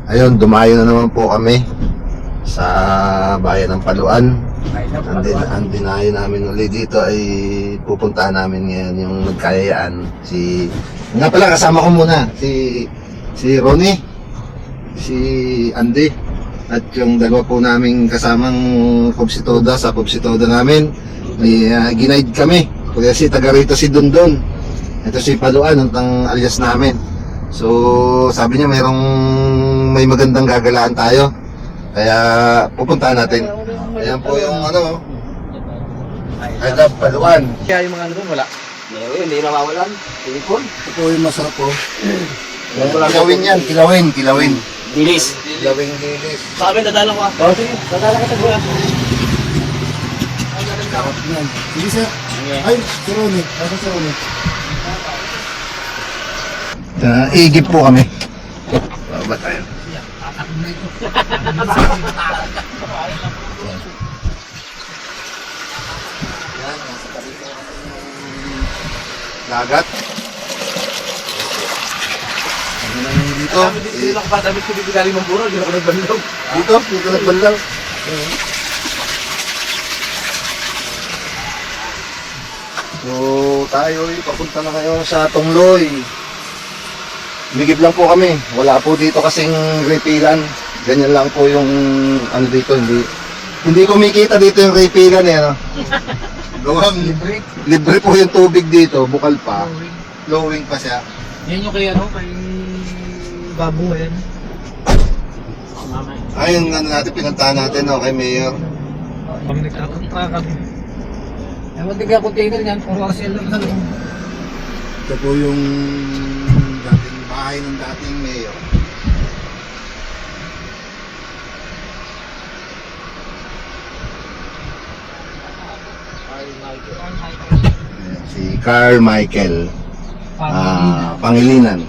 Ayun, dumayo na naman po kami sa bayan ng Paluan. Ang dinayo namin ulit dito ay pupuntahan namin ngayon yung nagkayayaan. Nga pala, kasama ko muna si Ronnie, si Andy, at yung dalawa po naming kasamang Kubsitoda sa Kubsitoda namin. May ginaid kami. Kasi taga rito si Dundon. Ito si Paluan, ang alias namin. So sabi niya may magandang gagalaan tayo. Kaya pupuntahan natin. Ayan po yung Agap Paluan. Kaya yung mga doon wala. Hindi nawawalan. Silikon. Ito yung masarap po. Kilawin yan, kilawin. Dilis. Kilawin dilis. Sa amin, dadala ko. Sige, dadala ka sa buwan. Sige sir. Ay, si Ronnie. Ako si Ronnie. Igip po kami. Baba tayo. Dagat. Dito. Dito lang pa, damit ko dito galing ng buro, dito ako nagbandaw. Dito nagbandaw. So, tayo papunta na kayo sa Tongloy. Migib lang po kami. Wala po dito kasing repilan. Ganyan lang po yung dito. Hindi kumikita dito yung repilan Gawang libre po yung tubig dito. Bukal pa. Flowing pa siya. Yan yung kay kay Babu yan. Ayun natin pinuntahan natin kay Mayor. Pag nagkakontra kami. Ewan din ka container yan, puro RCL lang sa loob. Ito po yung dating bahay ng dating Mayor. Si Carmichael Pangilinan.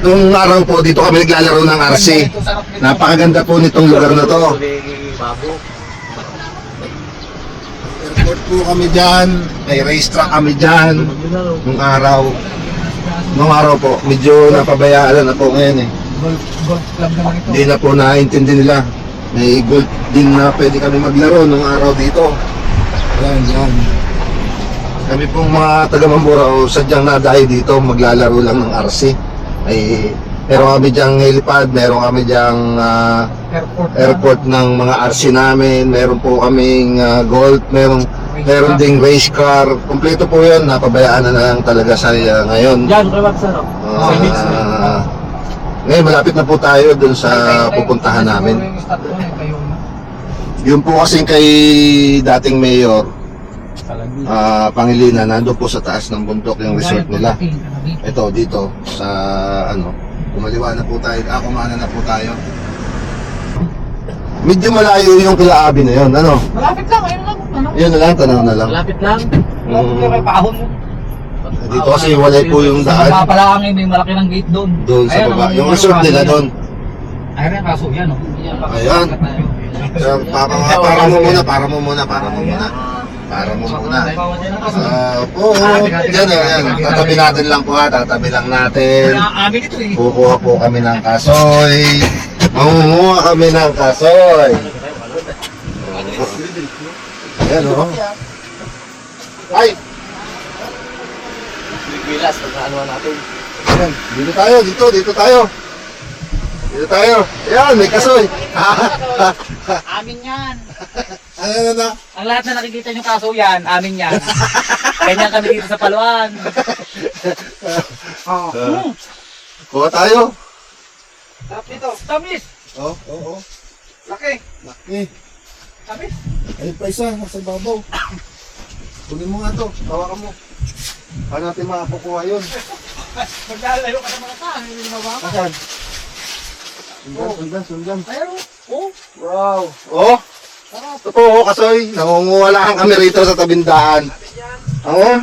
Nung araw po dito kami naglalaro ng RC. Napakaganda po nitong lugar na to. Airport po kami dyan, may racetrack kami dyan. Nung araw po, medyo napabayaan na po ngayon Golf club naman ito. Hindi na po naintindi nila. May golf din na pwede kami maglaro nung araw dito. Yan. Kami pong mga taga Mamburao sadyang nadayo dito maglalaro lang ng RC. Meron kami dyang helipad, meron kami dyang airport ng mga RC namin, meron po kaming golf, meron ding race car. Kompleto po yun, napabayaan na lang talaga sa ngayon. Yan, kay Watson. Ngayon malapit na po tayo dun sa pupuntahan namin. Yun po kasing kay dating Mayor Pangilinan, nandun po sa taas ng bundok yung resort nila. Ito dito sa kumaliwa na po tayo, kumana na po tayo. Medyo malayo yung kila Abi na yun, Malapit lang, ayun lang. Yun na lang, tanaw na lang. Malapit lang. Malapit lang kay Pahon mo. Dito kasi walay po yung daan. Sa baba pala ang may malaki ng gate doon. Doon sa baba, yung resort nila doon. Ayun ang kaso yan. Ayan. Para mo muna. Yan. Tatabi natin lang po tatabi lang natin. Amin ito eh. Kukuha po kami ng kasoy. Mangunguha kami ng kasoy. Ayan Ay! Bilas, pagkaanuan natin. Ayan, dito tayo. Ayan, may kasoy. Amin yan. Ano? Ang lahat na nakikita nyo kaso yan, amin yan. Ganyan kami dito sa Paluan. Kuha tayo. Sarap dito. Tamis! Oo. Laki! Tamis! Ay, pa isa, nasa babaw. Kunin mo nga to, tawakan mo. Paano natin makakukuha yun? Maglalayo ka sa mga saan, hindi mo ba? Asan? Sundan. Ayun, oh. Wow. Ito po, kasoy. Nangunguha lang kami rito sa tabindaan. Oo.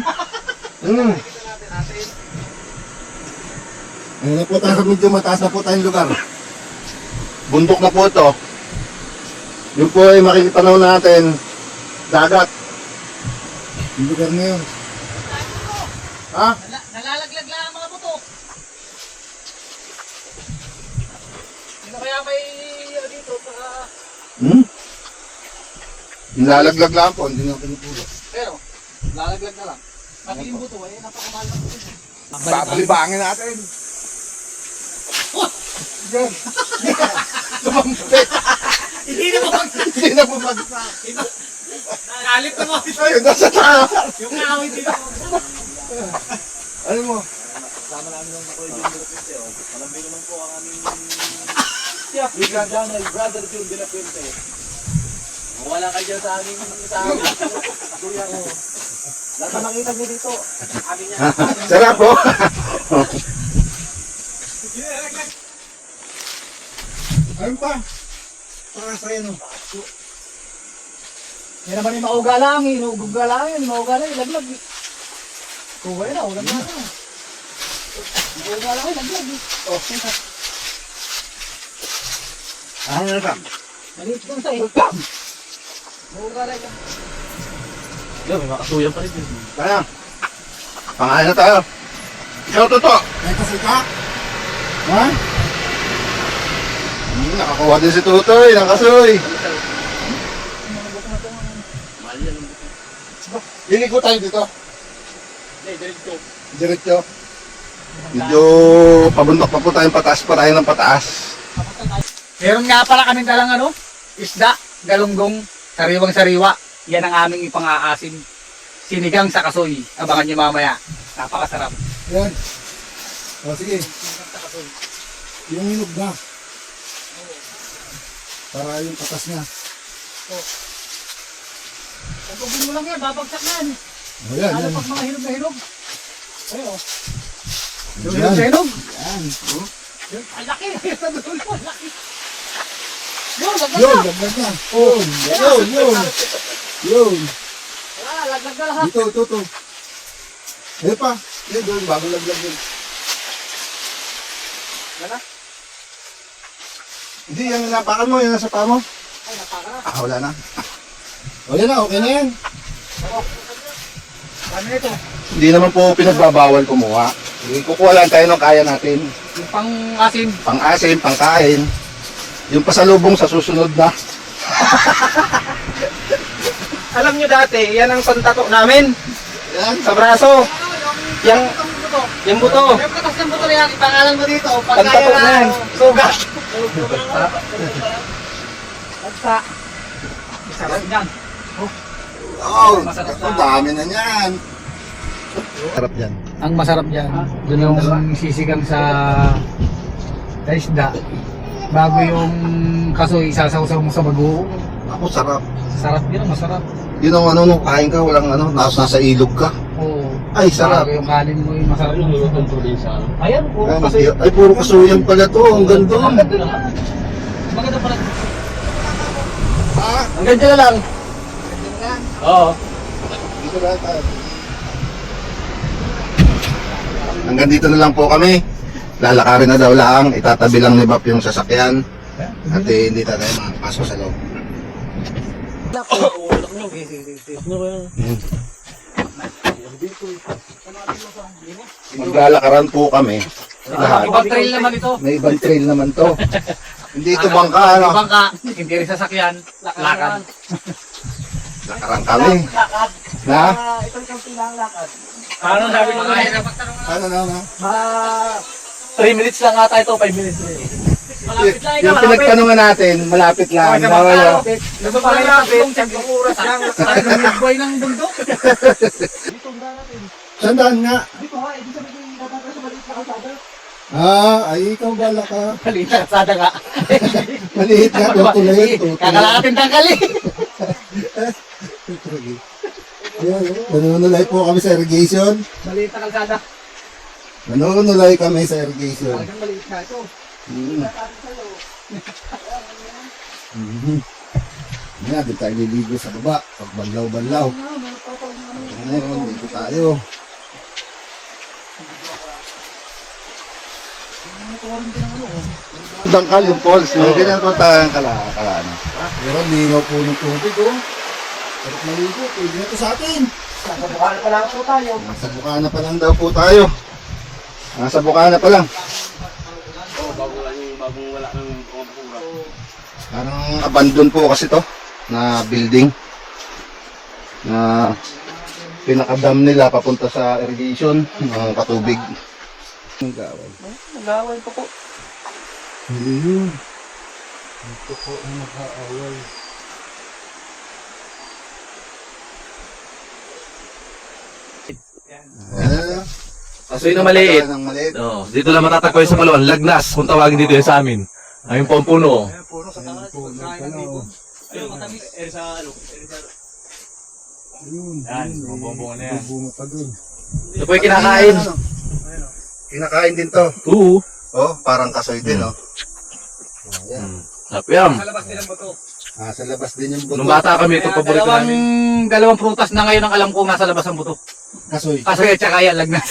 Ayun na po tayo sa medyo mataas na po tayong lugar. Bundok na po ito. Yun po ay makikita natin dagat. Yung lugar na yun. Ha? Nalalaglag lang ang mga buto. Kaya may dito sa... Nilalaglag lang po, hindi na pinupulot. Pero, lalaglag na lang. Pati yung buto, napakamahal ng buto. Papalibangin natin. Hindi na bumagsak. Hindi na bumagsak. Nakalit na mo. Ayun, nasa taas. Yung kaaway dito. Ano mo? Sama namin ng Makoy Jun de la Puente. Malambay naman po ang aming... Brigada ng Brother Jun de la Puente. Wala kayo dyan sa aming... Kuya ko. Lahat na makita niyo dito. Amin niya. Sarap po. Ayun pa. Pakasaya no. Yan naman yung maugalangin. Ugalangin. Maugalangin. Laglag. Kuway na. Ulang na. Ugalangin. Laglag. Ano na ka? Maliit doon sa iyo. Maugalangin. Yo, may makasuyan pa rin yun. Kaya. Pangalan na tayo. Ikaw totoo. May kasika? Ha? Nakakuha din si Tutoy. Nakasoy. Mahal yan ang buto. Liliko tayo dito. Diretso. Diretso. Medyo pabundok pa po tayong pataas pa tayo ng pataas. Meron nga pala kaming dalang isda, galunggong, sariwang-sariwa. Yan ang aming ipang-aasim. Sinigang sa kasoy. Abangan nyo mamaya. Napakasarap. Yan. O sige. Yung hinog na. Para yung patas niya. Pagpagin mo lang yan, babagsak na yan. O yan, Lalo yan. pag mga hinog na hinog. Ayun. Yung Yan. hinog na hinog. Yan. Ang laki. Sa dulo, ang laki. Yun, laglag Yun, na. laglag na. Yun. Yun. Ah, laglag na lahat. Ito. Ayun pa. Yun, doon. Bago laglag yun. Wala? Hindi, yung napakan mo, yung nasa paa mo. Ay, napaka na. Wala na. Wala na, okay na yan. Ano ito? Hindi naman po pinagbabawal kumuha. Kukuha lang tayo ng kaya natin. Yung pang-asim. Pang-asim, pang-kain. Yung pasalubong sa susunod na. Alam nyo dati, yan ang pantato namin Yan. sa braso. Yung buto. Yung katas ng buto na yan, ipangalan mo dito. Pantato na yan. Sugat. Pagsa. Sarap yan. Oh, Masarap ang dami na yan. Sarap yan. Ang masarap dyan, doon yung sisigang sa isda. Bago yung kasoy, isasaw-saw mo sa bago. Ako sarap. Sarap yun, masarap. Yun ang nung kain ka, walang nasa ilog ka. Oo. Ay, sarap. Bago yung kanin mo, yung masarap. Yung lulutong probinsya. Ayan, oo. Ay, puro kasuyan pala to. Ang ganda. Maganda pala. Ang ganda na lang. Oo. Dito lang tayo. Hanggang dito na lang po kami. Lalakarin na daw lang. Itatabi lang ni Bap yung sasakyan. At hindi tayo makapasok sa loob. Maglalakaran po kami. Lahat. Ibang trail naman ito. May ibang trail naman to. Hindi ito bangka, ano? Ibang ka, hindi rin sasakyan. Lakad. Lakaran kami. Na? Itong kampilang lakad. Paano sabi mo na? Ano na? 3 minutes lang ata ito, 5 minutes rin. Malapit lang ikaw, Yung malapit. pinagtanungan natin, malapit lang. Sa Nawala. malapit. Nasa malapit. Yung oras lang. Parang midboy ng bundok. Sandaan nga. Dito ha, ibig sabihin yung dapat sa maliit na kalsada. Ay ikaw bala ka. Maliit na kalsada nga. Maliit nga, tutulay. Kakalating tangkali. Nanunulay po kami sa irrigation. Maliit na kalsada. Nanunulay kami sa irrigation. Talagang maliit na ito. Nga, dito tayo liligo sa baba. Pag banlaw-banlaw. Ngayon, dito tayo. Dangkal yung falls. May ganyan po tayong kalana. Pero linaw po ng tubig, oh. Sarap maligo. Pwede na ito sa atin. Nasa bukana pa lang po tayo. Nasa Bukana pa lang daw po tayo. Nasa Bukana pa lang. Bago wala ng Parang abandon po kasi to na building na pinakadam nila papunta sa irrigation ng patubig. Nag-aaway pa po. Ayun. Ito po ang nag-aaway. Kasoy na maliit. Ng maliit. No, dito lang matatagpuan sa Palawan. Lagnas, kung tawagin dito yun sa amin. Ayun po ang puno. Puno sa taas. Ayun, matamis. Sa ano? Yan, bubong na yan. Ito po yung kinakain. Kinakain din to. Oo. Oh, parang kasoy din, oh. Ayan. Sapyam. Sa labas din ang buto. Sa labas din yung buto. Nung bata kami, ito paborito namin. Dalawang prutas na ngayon ang alam kong nasa labas ang buto. Kasoy. Kasoy at saka yan, lagnas.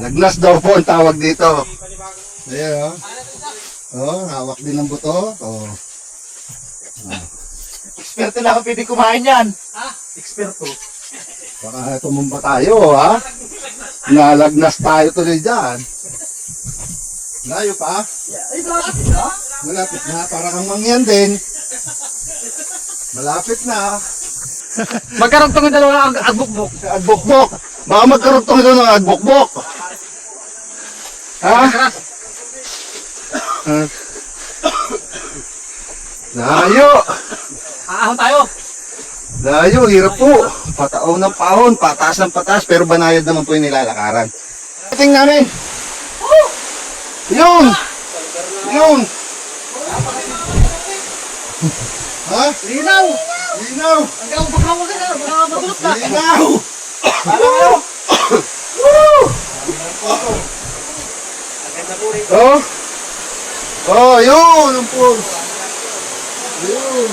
Lagnas daw po ang tawag dito. Ayan, oh. Oh, hawak din ng buto. Oh. Eksperto na ako pwede kumain yan. Ha? Eksperto. Baka tumumba tayo, ha? Nalagnas tayo tuloy dyan. Layo pa? Malapit na. Para kang mangyan din. Malapit na. Magkarugtong yung dalawa ang agbukbuk. Agbokbok. Baka magkarugtong ito ng agbokbok. Ha? Layo. Aahon tayo. Layo, hirap po. Pataon ng paon, pataas ng pataas, pero banayad naman po yung nilalakaran. Tingnan namin. Yun! Yun! Ha? Linaw! Linaw! Ang gawang bakawag ka na. Baka magulot na. Linaw! Oh! Oh, yun! Ang pulse! Yun!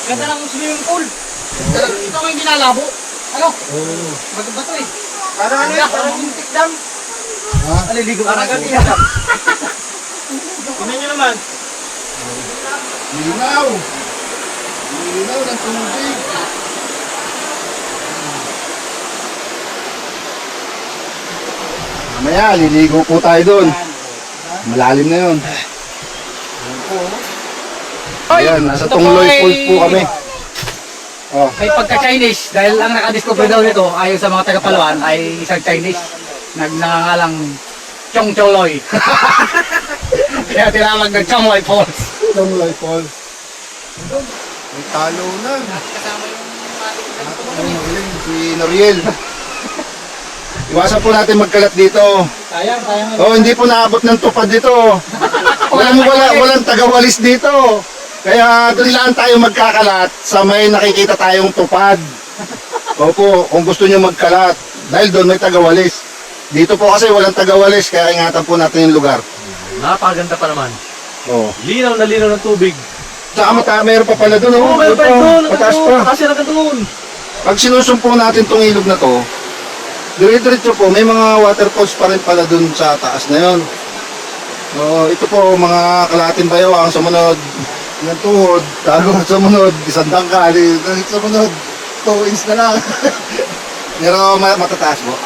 Ganda ng swimming pool. Ito ang ginalabo. Ano? Oh. Magbato eh. Parang ano yun? Parang muntik dam. Ha? Aliligo ka na ganyan. Kunin nyo naman. Linaw! Linaw ng tubig! Mamaya, liligo po tayo doon. Malalim na yun. Ayan, nasa Tungloy Falls po kami. Oh. May pagka-Chinese, dahil ang nakadiscover daw nito, ayon sa mga taga-Palawan, ay isang Chinese. Nagngangalang Chong Choloy. Kaya tinawag ng Chongloy Falls. Tungloy Falls. May talo na. Kasama yung Si Noriel. Iwasan po natin magkalat dito. sayang. Oh, hindi po naabot ng tupad dito. Walang tagawalis dito. Kaya doon lang tayo magkakalat sa may nakikita tayong tupad. Opo, kung gusto niyo magkalat. Dahil doon may tagawalis. Dito po kasi walang tagawalis, kaya ingatan po natin yung lugar. Napakaganda pa naman. Oh. Linaw na linaw ng tubig. Tsaka mayroon pa pala doon. Oo, meron pa rin doon. Mataas pa. Mataas yan hanggang doon. Pag sinusumpo natin tong ilog na to, dire-diretso po, may mga waterfalls pa rin pala dun sa taas na yon. So, ito po, mga kalahating bayaw ang sumunod ng tuhod, tago sumunod, isang dangkal, sumunod, 2 inch na lang. Pero matataas po.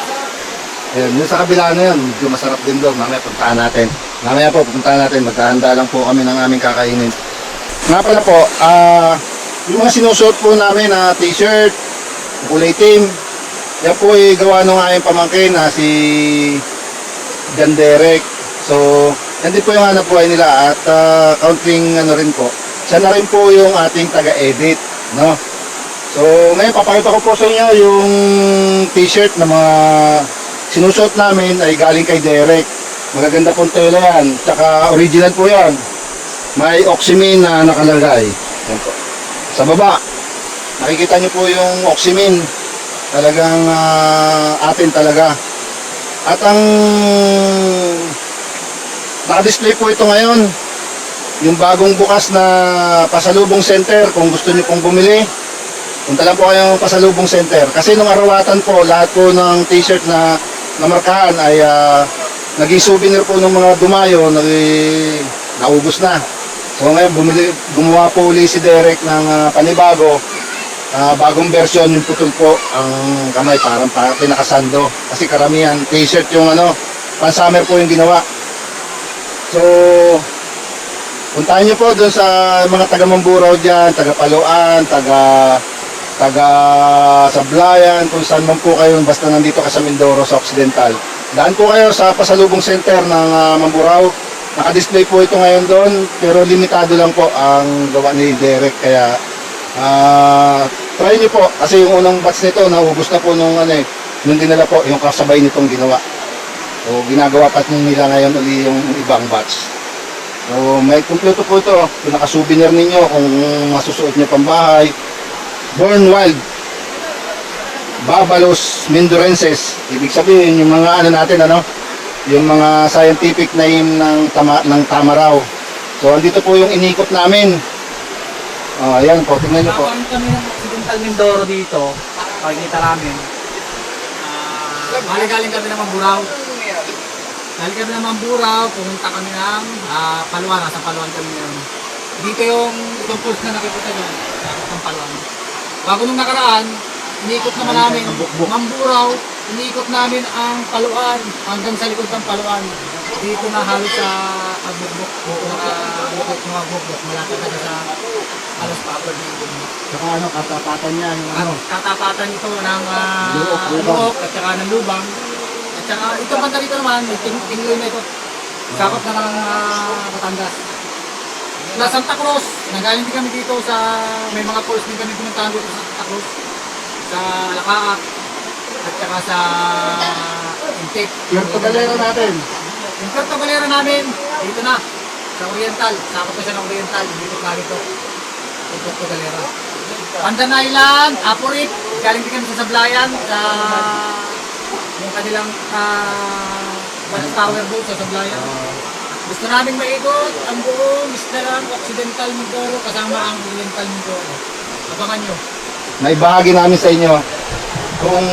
Ayan, yung sa kabila na yun, medyo masarap din doon. Mamaya puntahan natin. Mamaya po, pupuntahan natin. Magkahanda lang po kami ng aming kakainin. Nga pala po, yung mga sinusuot po namin na t-shirt, kulay team, yan po ay gawa nung aking pamangkin na si John Derek. So, yan din po yung hanap buhay nila at counting ano rin po. Siya na rin po yung ating taga-edit, no? So, ngayon papakita ko po sa inyo yung t-shirt na mga sinusuot namin ay galing kay Derek. Magaganda pong tela yan. Tsaka original po yan. May Oximin na nakalagay. Yan po. Sa baba, nakikita nyo po yung Oximin. Talagang atin talaga. At ang naka-display po ito ngayon, yung bagong bukas na Pasalubong Center. Kung gusto niyo pong bumili, punta lang po kayong Pasalubong Center. Kasi nung arawatan po, lahat po ng t-shirt na namarkahan ay naging souvenir po ng mga dumayo, naubos na. So ngayon, gumawa po uli si Derek ng panibago. Bagong version, yung putol po ang kamay, parang pinakasando. Kasi karamihan t-shirt yung pan-summer po yung ginawa. So, puntahan nyo po doon sa mga taga Mamburao dyan, taga Paluan, taga Sablayan, kung saan man po kayo, basta nandito ka sa Mindoro, sa Occidental. Daan po kayo sa pasalubong center ng Mamburao. Naka-display po ito ngayon doon, pero limitado lang po ang gawa ni Derek. Kaya, try nyo po, kasi yung unang batch nito, naubos na po nung dinala po, yung kasabay nitong ginawa. So, ginagawa pa nila ngayon uli yung ibang batch. So, may kumpleto po ito. Kung naka-souvenir ninyo, kung masusuot nyo pang bahay. Born Wild Babalos Mindorenses. Ibig sabihin, yung mga natin, yung mga scientific name ng Tamaraw. So, andito po yung inikot namin. Ayan po, tingnan nyo po. Nakakuha kami ng Occidental Mindoro dito. Pagkita namin. Galing kami ng Mamburao. Galing kami ng Mamburao, pumunta kami ng Paluan. Nasa Paluan kami ngayon. Dito yung post na nakikita nyo. Nakikita ng Paluan. Bago nung nakaraan, iniikot naman namin Mamburao, iniikot namin ang Paluan hanggang sa likod ng Paluan. Dito na halos sa Agbugbok, nakalukot ng Agbugbok, malapit na sa halos paabot dito. Saka katapatan niya. Katapatan ito ng luok at saka ng lubang. At saka ito banda dito naman, tingloy na ito. Sakop na ng Batangas. Na Santa Cruz, nagaling din kami dito sa, may mga poles din kami pumuntahan dito sa Santa Cruz, sa Lakaat, at saka sa Intik. Yung Galera natin. Yung Puerto Galera namin, dito na, sa Oriental, sakop na siya ng Oriental, dito na dito, yung Puerto Galera. Pandan Island, Apurit, galing din kami sa Sablayan, sa yung kanilang watch tower doon sa Sablayan. Gusto namin maikot ang buong Isla ng Occidental Mindoro kasama ang Oriental Mindoro. Abangan nyo. Naibahagi namin sa inyo kung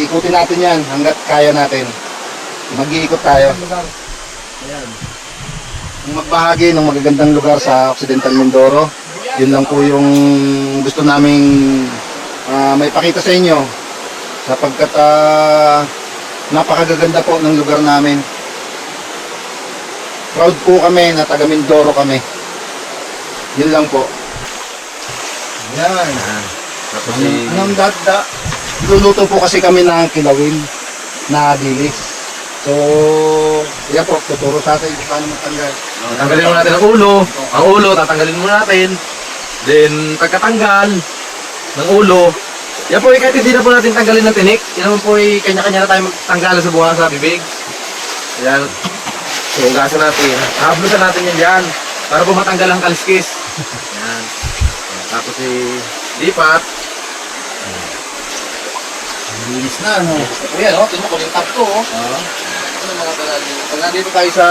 ikutin natin yan hanggat kaya natin. Mag-iikot tayo. Ayan. Kung magbahagi ng magagandang lugar sa Occidental Mindoro, yun lang po yung gusto naming may pakita sa inyo sapagkat napakagaganda po ng lugar namin. Proud po kami na taga Mindoro kami. Yun lang po. Yan. Tapos Anong dada? Luluto po kasi kami ng kilawin na dilis. So, yan po, tuturo sa atin kung paano matanggal. Tanggalin mo natin ang ulo. Ang ulo, tatanggalin mo natin. Then, pagkatanggal ng ulo, yan po kahit hindi na po natin tanggalin ng tinik. Yan naman po kanya-kanya na tayo magtanggal sa buwan sa bibig. Yan. Hugasan natin. Hablusan natin yan dyan. Para po matanggal ang kaliskis. Yan. Tapos lipat. Linis na, ano? Ayan o, tingnan mo, yung top to o. Ano mga talaga? Pag nandito tayo sa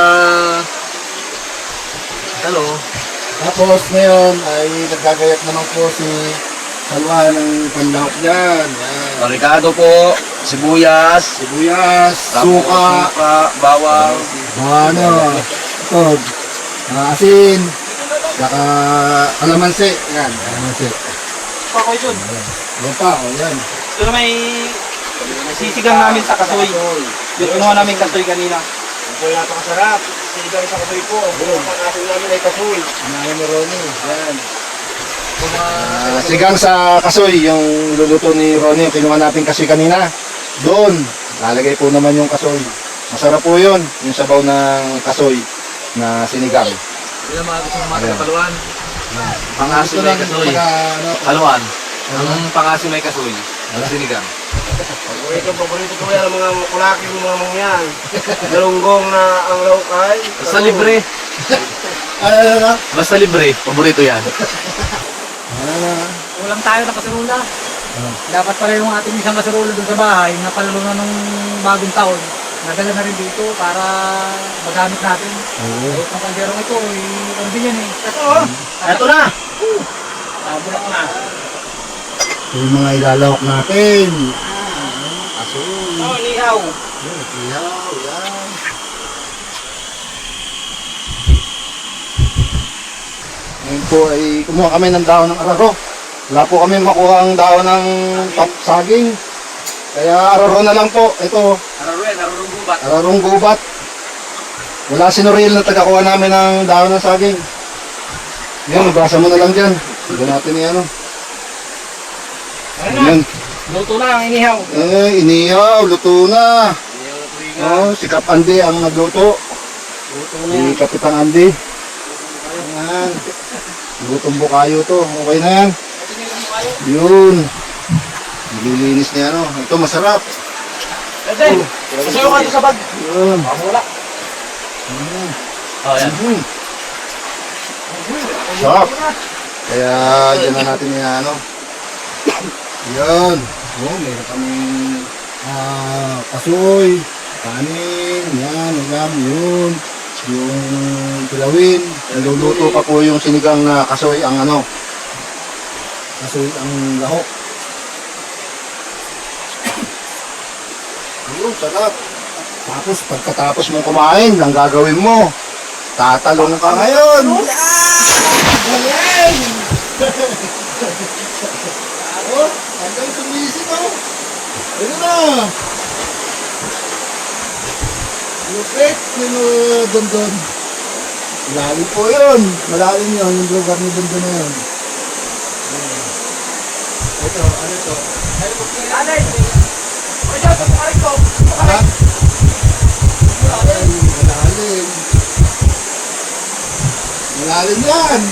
Tapos ngayon ay nagkagayak naman po si Salwa ng panlahok dyan. Yan. Barikado po, sibuyas, Sibuyas, tapos suka, bawang, ito, asin, saka kalamansi. Yan, kalamansi. Pakoy dun. Yan pa, yan. Ito na may sisigang namin sa kasoy. Yung kinuha namin kasoy kanina. Ang po napakasarap. Sinigang sa kasoy po. Ang ating namin ay kasoy. Anahin mo Ronnie. Yan. Sigang sa kasoy, yung luluto ni Ronnie, yung kinuha natin kasi kanina. Doon, lalagay po naman yung kasoy. Masarap po yun, yung sabaw ng kasoy na sinigang. Hindi na mga gusto ng mga Paluan. Pangaso may kasoy. Ano, Paluan. Ang pangaso may kasoy. Ang sinigang. Paborito ko yan ang mga kulaki ng mga mangyan. Galunggong na ang laukay. Basta libre. ano? Basta libre. Paborito yan. Ulam tayo ng kaserula. Dapat pala yung ating isang kaserula dun sa bahay, napalalo na nung bagong taon. Nadala na rin dito para magamit natin. Itong kalderong ito, hindi yan eh. Ito na! Bulak na. Ito yung mga ilalawak natin. Asoy. Oh, nihaw. Ihaw, yan. Ngayon po ay kumuha kami ng dahon ng araro. Wala po kami makuha ang dahon ng saging. Kaya araro na lang po. Ito, Araruin, ararong gubat. ararong gubat. Wala si Noriel na tagakuha namin ng dahon ng saging. Yan, basa mo na lang dyan. Hindi natin yan, ano. Yan. Luto na ang inihaw. Inihaw, luto na. Si Kap Andy ang nagluto. Luto na Si yan. Kapitan Andy. Yan. Lutong bukayo to. Okay na yan. Yun. Nililinis niya, ano. Ito, masarap. Eden, pasayo ka doon sa bag. Yun. Wala. Oh, yan. Sarap. Kaya dyan na natin yung ano. Yan. Oh, meron kaming kasoy, kanin, yan, ulam, yun. Yung pilawin. Naluluto pa po yung sinigang na kasoy ang ano. Kasoy ang lahok. Yun, sarap. Tapos pagkatapos mong kumain, ang gagawin mo, tatalong ka ngayon. Oh, hanggang sumisip oh. Ano na? Lupit yung Dondon. Malalim po yun. Malalim yun, yung lugar ni Dondon na yun. Ito, ano ito? Eden, pwede sa parik ko. Ha? Ay, malalim. Malalim yan.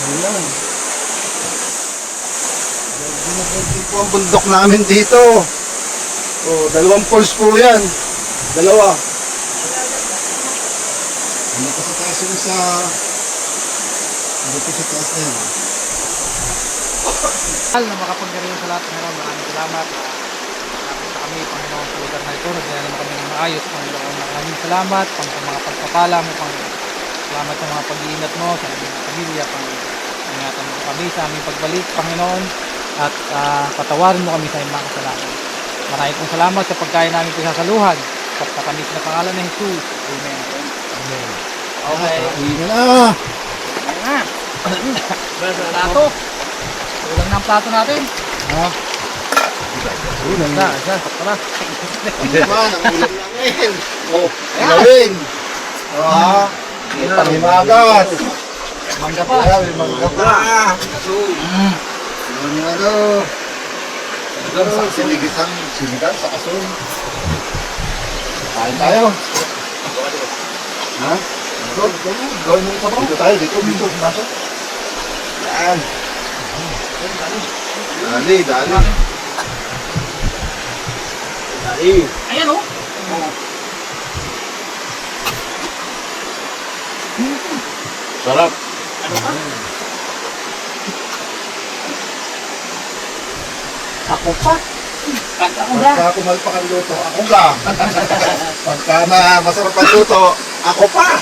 Ayan. Ginagagin po ang bundok namin dito. Oh, 2 falls po yan. 2. Ano pa sa taas yung sa... Ano pa sa taas na yan? Mahal na makapangyarihan sa lahat, Panginoon. Maraming salamat. Nakita kami, Panginoon, sa lugar na ito. Nagdala naman kami ng maayos, Panginoon. Maraming salamat pang sa mga pagpapala mo, Panginoon. Salamat sa mga pag-iingat mo sa aming pamilya, Panginoon. Ingatan mo kami sa aming pagbalik, Panginoon. At patawarin mo kami sa aming mga kasalanan. Maraming pong salamat sa pagkain namin pinasaluhan. Sa katamis na pangalan ng Jesus. Amen. Amen. Okay. Uwi na. Ayan na. Plato. Kulang na ang plato natin. Ha? Ulan na. Tara. Naman, ang ulan namin. Oh, ilawin. Ah, panghimagas. Mangga pa. May mangga pa. Yun yung ano. Sinigang sa kasun. Kain tayo. Ha? Gawin mo yung sabaw. Dito tayo, dito. Pasok. Yan. Dali. Ayan oh. Sarap. Ako pa. Pagka kumalpak ang luto, ako ka. Pagka na masarap ang luto, ako pa.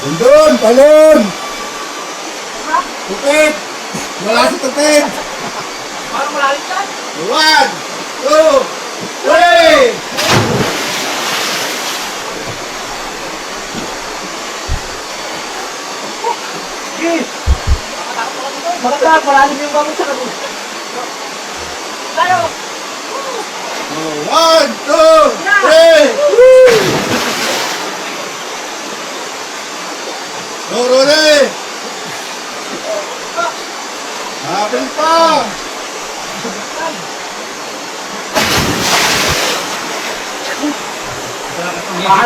Dondon, talon! Tupit! Wala si Tupit! Parang malalim dyan. 1, 2, 3! Maganda, malalim yung bangon sa kanila. Tayo! 1, 2, 3! Go, Rone! Hapin pa!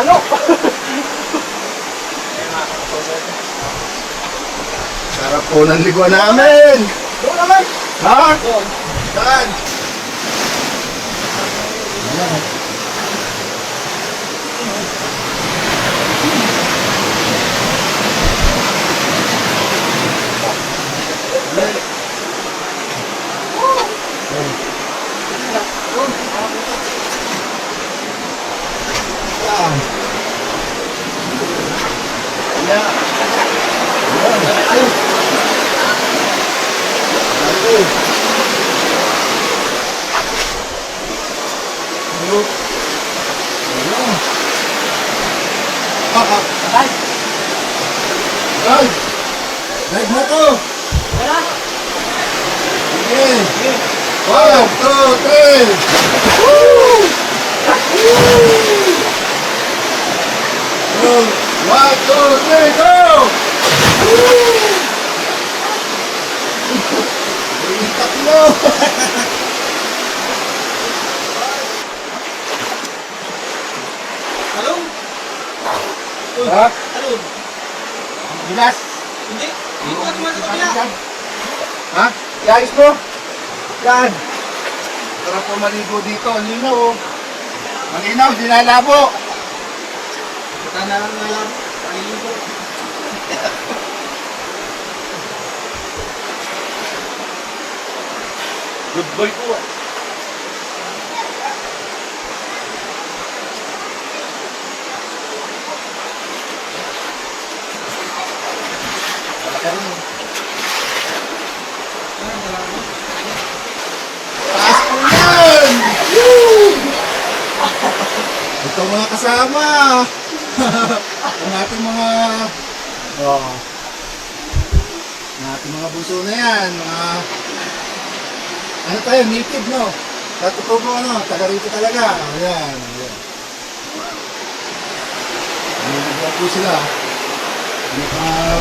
Ano? Sarap po ng liguan namin! Doon naman! Ha? Saan? Live mo to! Sige! 1, 2, 3! Go! Tatlo! Talong? Ha? Talong? Bilas? Hindi. Hindi ko katuman sa kabila. Ha? Iayos mo? Yan! Sarap po maligo dito. Linaw oh. Malinaw, di nalabo. Baka na lang alam. Ayun ko. Good boy po. Taas po yan! Woo! Ito mga kasama. Ang ating mga... Oh, ang ating mga buso na yan. Mga... Ano tayo? Native, no? Tatutubo, ano? Taga rito talaga. Ayan. Ayan. Native po sila.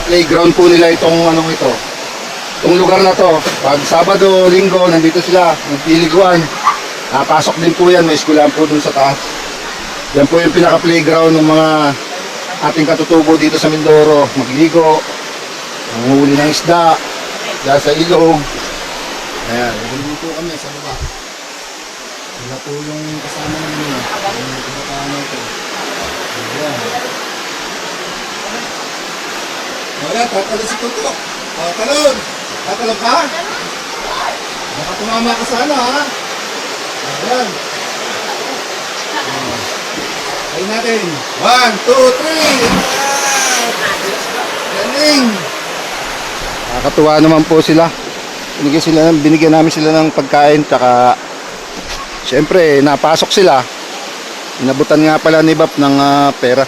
Playground po nila itong anong ito. Itong lugar na to. Pag Sabado, Linggo, nandito sila. Nagpiliguan. Pasok din po yan. May eskwelahan po dun sa taas. Yan po yung pinaka-playground ng mga ating katutubo dito sa Mindoro. Magligo. Manghuli ng isda. Dahil sa ilog. Ayan. Nagulong po kami sa baba. Wala po yung kasama namin yun. Yung kabataan ito. Ayan. Wala, tatalo si Tutok. Talon! Tatalo ka? Baka tumama ka sana, ha? Ayan. Ayun natin. 1, 2, 3! Galing! Nakakatuwa naman po sila. Binigyan namin sila ng pagkain, tsaka syempre, napasok sila. Inabutan nga pala ni Bap ng pera.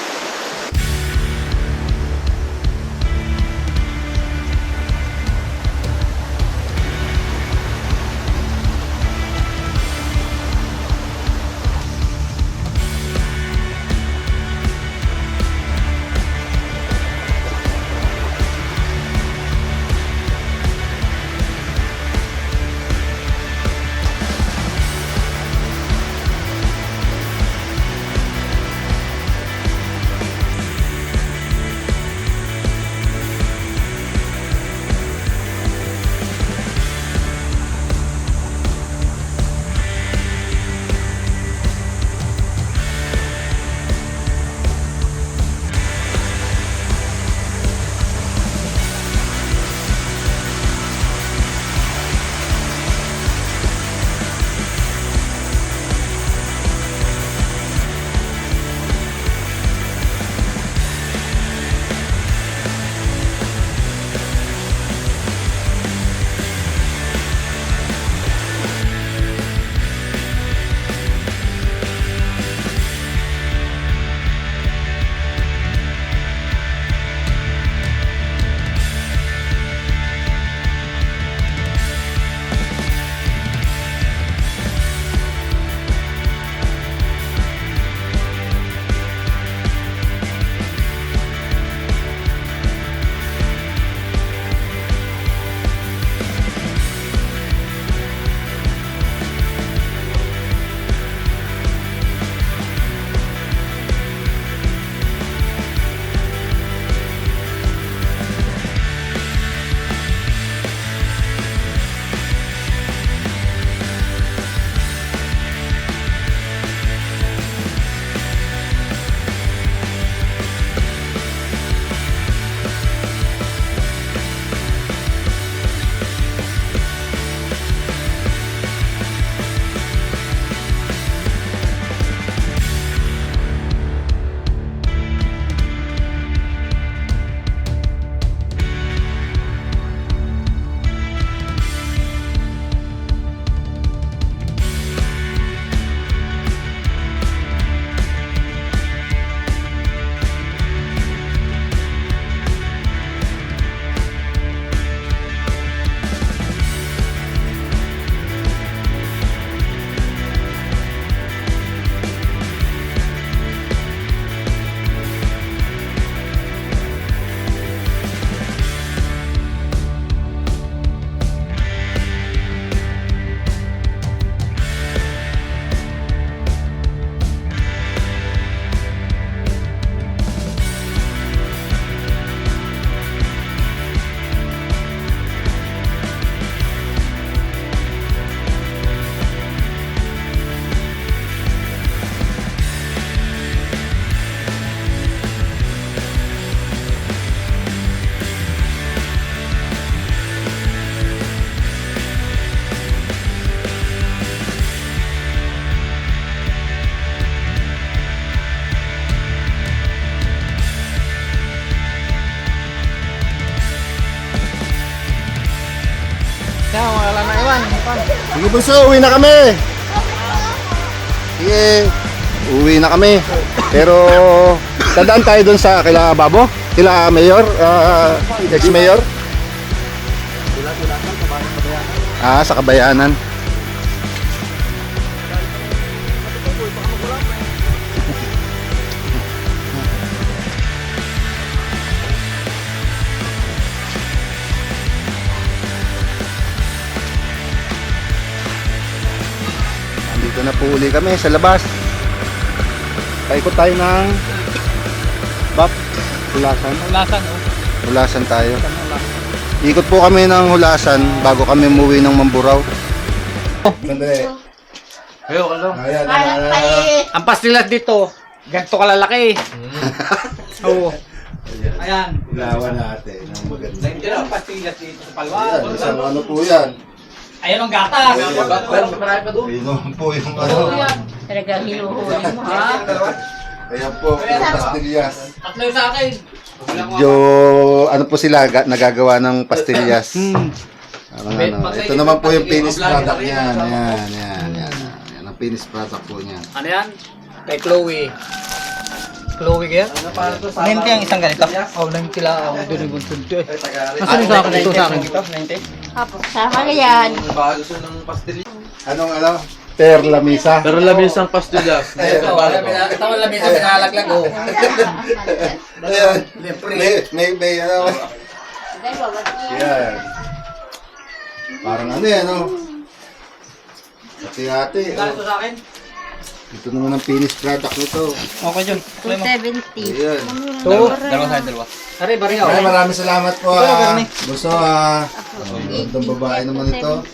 Sige bunso, uwi na kami. Sige, uwi na kami. Pero dadaan tayo dun sa kila Babo, kila Mayor, ex-Mayor. Sa Kabayanan. Dito na po uli kami sa labas. Paikot tayo ng Hulasan. Hulasan tayo. Ikot po kami ng Hulasan bago kami umuwi ng Mamburao. Sandali. Ayo, ano? Ayan, Ang pastilas dito, ganito kalalaki. Oo. Ayan. Ilawan natin ng maganda. Yan ang pastilas dito sa Palwan. Ayan, isang ano po yan. Ayan ang gatas. Marami pa doon. Inom po yung ano. Talaga hinuhuli mo, ha? Ayan po, pastillas. Tatlo yung sa akin. Medyo ano po sila, nagagawa ng pastillas. Ano. Ito naman po yung finished product niyan. Yan. Yan ang finished product po niyan. Ano yan? Kay Chloe. Chloe kaya? Ano para to sa... 90 ang isang ganito? Oh, 90 lang. Doon yung buntunto eh. Nasaan yung sa akin? Ito sa akin. Apo, sama ka yan. Baka gusto ng pastil. Anong ano? Perla misa. Pero labis ang pastillas. Ito, ito ang lamisa pinalaglag ko. Ayan. May ano. Yan. Parang ano yan, no? Hati-hati. Kano ito sa akin? Ito naman ang finished product nito. Okay dyan. 270. Ayan. Ito. Dalawa sa dalawa. Aray, bariyaw. Maraming salamat po. Gusto, itong babae naman ito.